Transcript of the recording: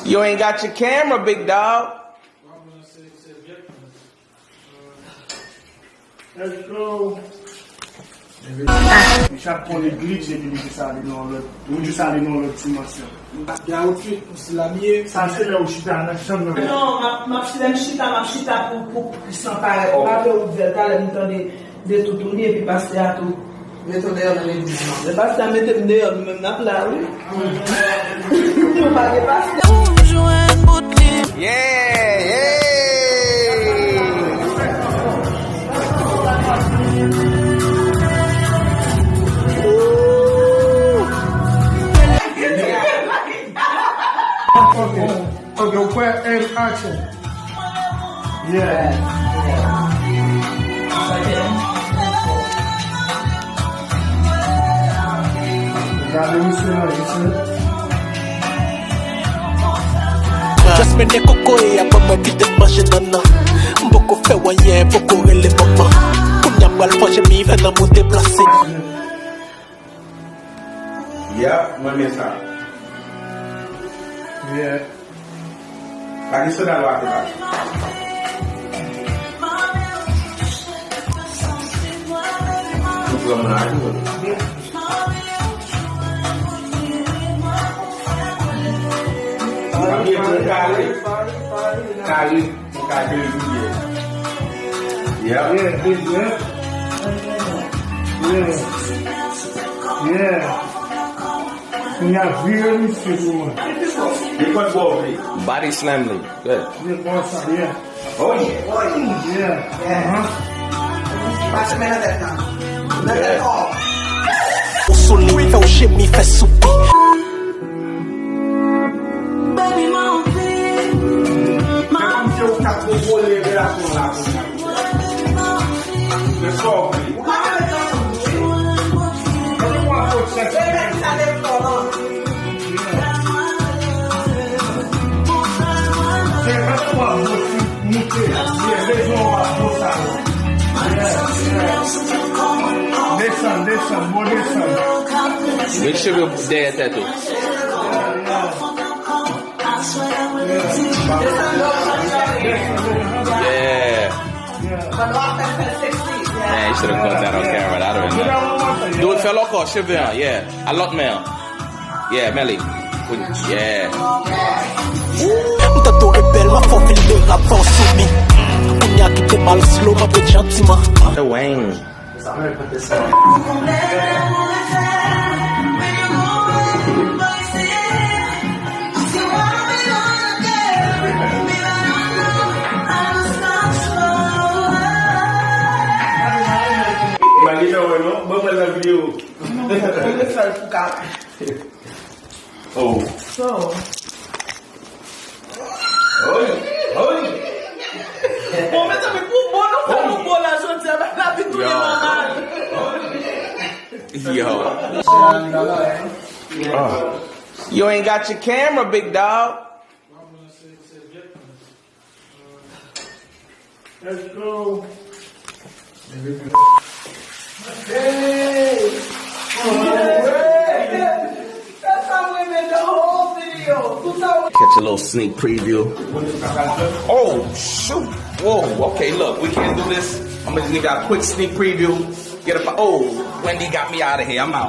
You ain't got your camera, big dog. Let's go. Chaque pour les glitch et puis ça allait dans l'autre. Ou juste aller dans l'autre dimension. Il y a autre chose, la mienne. Ça c'est là où je suis dans la chambre. Non, ma chita pour Christian Paret. Ma peur vous êtes allé m'entendre de tout tourner et puis passer à tout. Mettez dehors dans l'église. Le pasteur mettez dehors même dans la rue. Faut pas dépasser. Yeah, yeah. Okay, we'll put in action. Yeah. Just me ne koko e apa me pide maje nana. Mboko fe wanye boko rele mama. Kunya bal faje mi ve na mo déplacer. Yeah, mon ça. Yeah. Lagi sudah lu aktifkan. Belum menarik tuh. Kami kali dia. Ya. Yeah. We have really simple. Body slamly. Good. Yeah. Oh yeah. O soleil fait au chemi fait souper. Make sure we're there at that too. Yeah. Man, you should have caught that on camera. That would have been nice. Do it, fellow call, Chevron. Yeah. I lock mail. Yeah, Melly. Yeah. Mtato rebelle ma faut filmer la force sur me. Kunya qui te mal slow ma peut gentiment. The Wayne. Magita bueno, vamos a la video. Oh. So. Oi. Momento me pulou, não foi no bolo, a gente vai na pintura Yo. You ain't got your camera, big dog. Let's go. Hey! That's how we made the whole video. Catch a little sneak preview. Oh, shoot. Whoa, okay, look, we can't do this. I'm gonna just give you a quick sneak preview. Get up. Oh, Wendy got me out of here. I'm out.